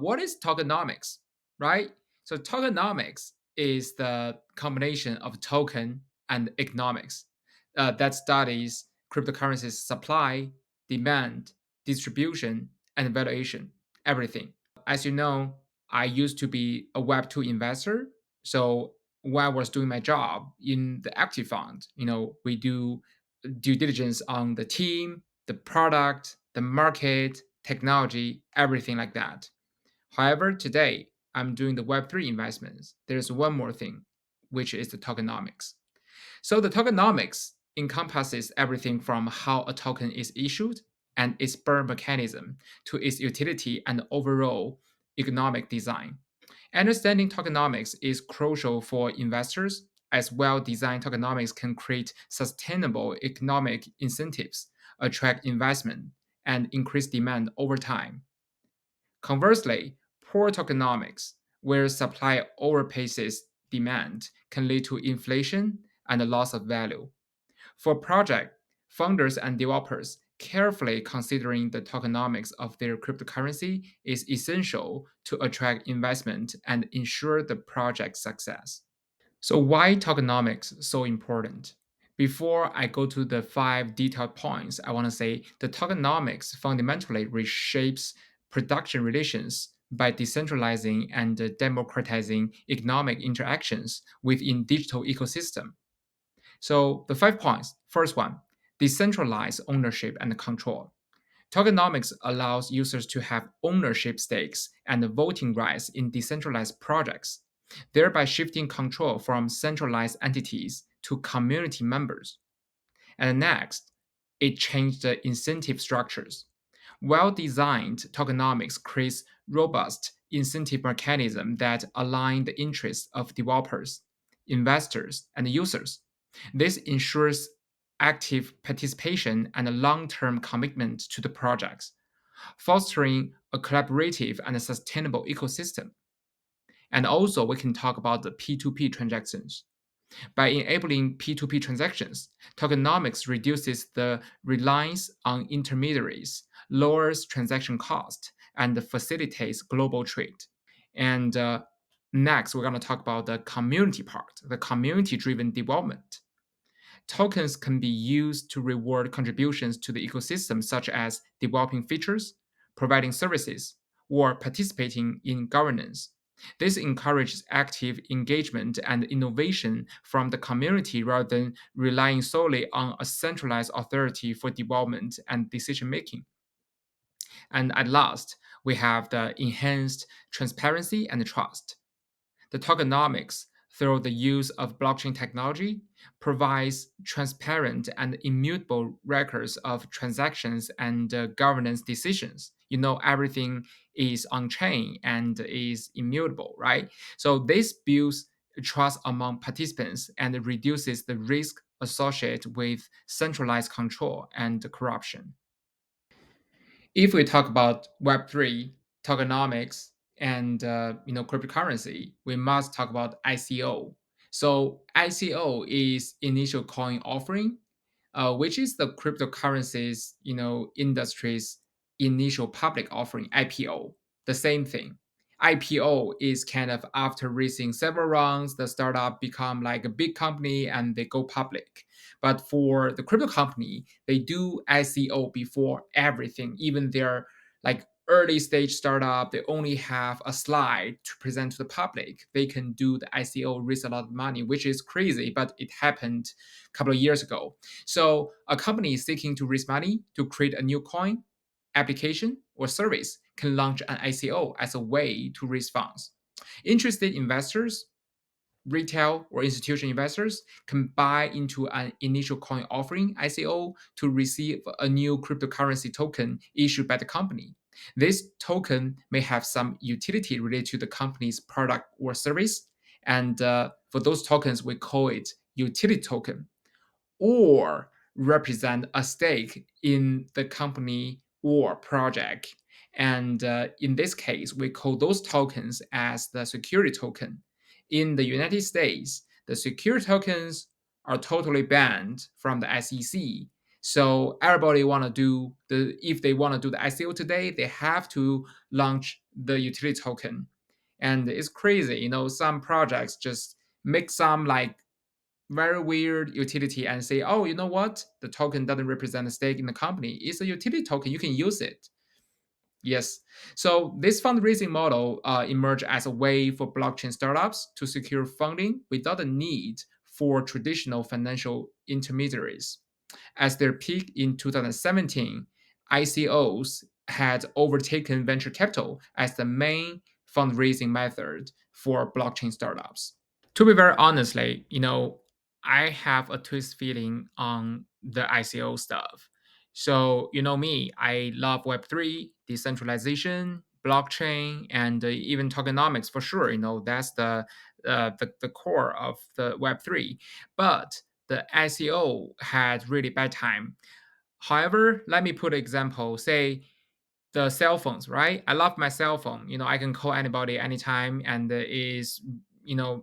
what is tokenomics, right? So tokenomics is the combination of token and economics that studies cryptocurrencies supply, demand, distribution, and valuation, everything. As you know, I used to be a Web2 investor. So when I was doing my job in the active fund, we do due diligence on the team, the product, the market, technology, everything like that. However, today I'm doing the Web3 investments. There's one more thing, which is the tokenomics. So the tokenomics encompasses everything from how a token is issued and its burn mechanism to its utility and overall economic design. Understanding tokenomics is crucial for investors, as well-designed tokenomics can create sustainable economic incentives, attract investment, and increase demand over time. Conversely, poor tokenomics, where supply overpaces demand, can lead to inflation and a loss of value. For project founders and developers, carefully considering the tokenomics of their cryptocurrency is essential to attract investment and ensure the project's success. So why tokenomics so important? Before I go to the five detailed points, I want to say the tokenomics fundamentally reshapes production relations by decentralizing and democratizing economic interactions within digital ecosystem. So the 5 points. First one, decentralized ownership and control. Tokenomics allows users to have ownership stakes and voting rights in decentralized projects, thereby shifting control from centralized entities to community members. And next, it changed the incentive structures. Well designed tokenomics creates robust incentive mechanisms that align the interests of developers, investors, and users. This ensures active participation and a long-term commitment to the projects, fostering a collaborative and sustainable ecosystem. And also, we can talk about the P2P transactions. By enabling P2P transactions, tokenomics reduces the reliance on intermediaries, lowers transaction cost, and facilitates global trade. And next, we're going to talk about the community part, the community driven development. Tokens can be used to reward contributions to the ecosystem, such as developing features, providing services, or participating in governance. This encourages active engagement and innovation from the community rather than relying solely on a centralized authority for development and decision making. And at last, we have the enhanced transparency and trust. The tokenomics, through the use of blockchain technology, provides transparent and immutable records of transactions and governance decisions. Everything is on chain and is immutable, right? So this builds trust among participants and reduces the risk associated with centralized control and corruption. If we talk about Web3, tokenomics, and cryptocurrency, we must talk about ICO. So ICO is initial coin offering, which is the cryptocurrency's industry's initial public offering (IPO). The same thing. IPO is kind of after raising several rounds, the startup become like a big company and they go public. But for the crypto company, they do ICO before everything, even their like early stage startup, they only have a slide to present to the public. They can do the ICO, raise a lot of money, which is crazy, but it happened a couple of years ago. So a company seeking to raise money to create a new coin, application, or service can launch an ICO as a way to raise funds. Interested investors, retail or institutional investors, can buy into an initial coin offering ICO to receive a new cryptocurrency token issued by the company. This token may have some utility related to the company's product or service, and for those tokens, we call it utility token, or represent a stake in the company or project. And in this case, we call those tokens as the security token. In the United States, the security tokens are totally banned from the SEC. So everybody want to do the if they want to do the ICO today, they have to launch the utility token. And it's crazy, some projects just make some like very weird utility and say, oh, you know what? The token doesn't represent a stake in the company. It's a utility token. You can use it. Yes. So this fundraising model emerged as a way for blockchain startups to secure funding without the need for traditional financial intermediaries. As their peak in 2017, ICOs had overtaken venture capital as the main fundraising method for blockchain startups. To be very honestly, I have a twist feeling on the ICO stuff. So, me, I love Web3, decentralization, blockchain, and even tokenomics for sure. That's the core of the Web3. But the ICO had really bad time. However, let me put an example. Say the cell phones, right? I love my cell phone. I can call anybody anytime, and is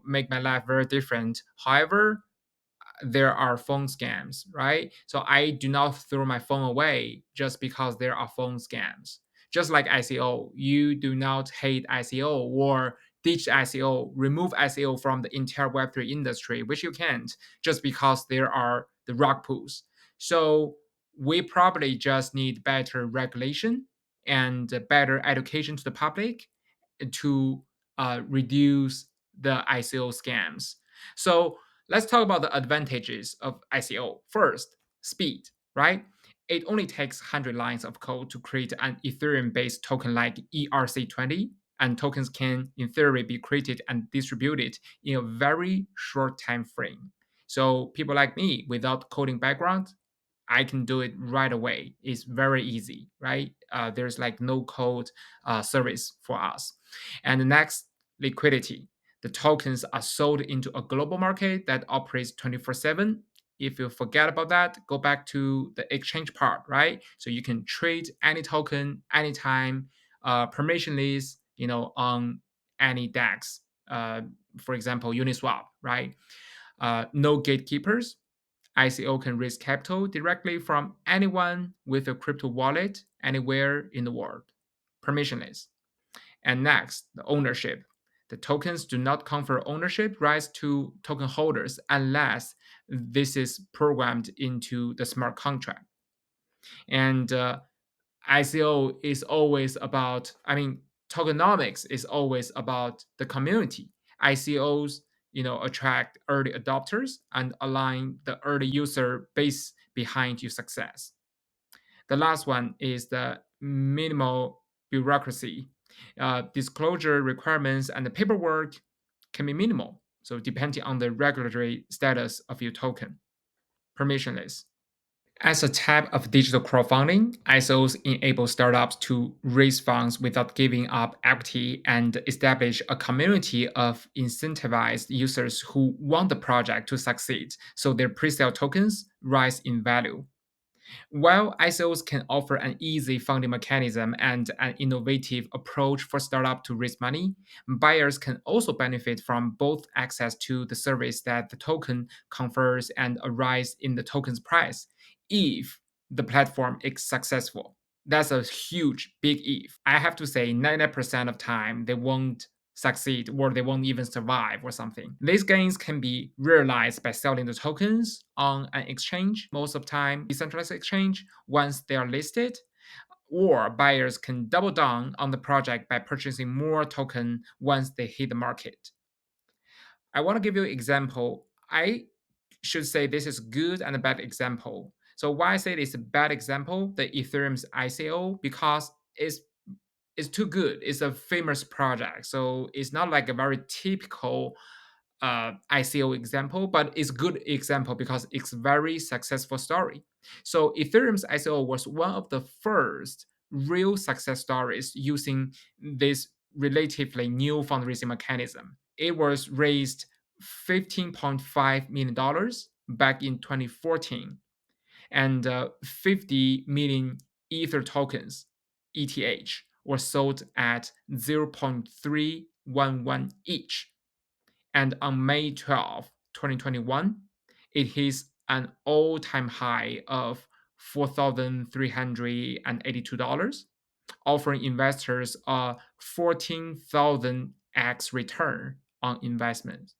make my life very different. However, there are phone scams, right? So I do not throw my phone away just because there are phone scams. Just like ICO, you do not hate ICO or ditch ICO, remove ICO from the entire Web3 industry, which you can't just because there are the rug pulls. So we probably just need better regulation and better education to the public to reduce the ICO scams. So let's talk about the advantages of ICO. First, speed, right? It only takes 100 lines of code to create an Ethereum based token like ERC20, and tokens can, in theory, be created and distributed in a very short time frame. So, people like me without coding background, I can do it right away. It's very easy, right? There's like no code service for us. And the next, liquidity. The tokens are sold into a global market that operates 24/7. If you forget about that, go back to the exchange part, right? So you can trade any token anytime, permissionless, on any DEX. For example, Uniswap, right? No gatekeepers. ICO can raise capital directly from anyone with a crypto wallet anywhere in the world, permissionless. And next, the ownership. The tokens do not confer ownership rights to token holders unless this is programmed into the smart contract. And ICO is always about, tokenomics is always about the community. ICOs, attract early adopters and align the early user base behind your success. The last one is the minimal bureaucracy. Disclosure requirements and the paperwork can be minimal. So depending on the regulatory status of your token, permissionless. As a type of digital crowdfunding, ICOs enable startups to raise funds without giving up equity and establish a community of incentivized users who want the project to succeed, so their pre-sale tokens rise in value. While ICOs can offer an easy funding mechanism and an innovative approach for startups to raise money, buyers can also benefit from both access to the service that the token confers and a rise in the token's price if the platform is successful. That's a huge, big if. I have to say, 90% of time they won't succeed or they won't even survive or something. These gains can be realized by selling the tokens on an exchange, most of the time decentralized exchange, once they are listed, or buyers can double down on the project by purchasing more token once they hit the market. I want to give you an example. I should say this is good and a bad example. So why I say it's a bad example, the Ethereum's ICO, because it's too good. It's a famous project, so it's not like a very typical ICO example, but it's good example because it's very successful story. So Ethereum's ICO was one of the first real success stories using this relatively new fundraising mechanism. It was raised $15.5 million back in 2014 and 50 million Ether tokens, ETH, were sold at 0.311 each. And on May 12, 2021, it hits an all time high of $4,382, offering investors a 14,000x return on investment.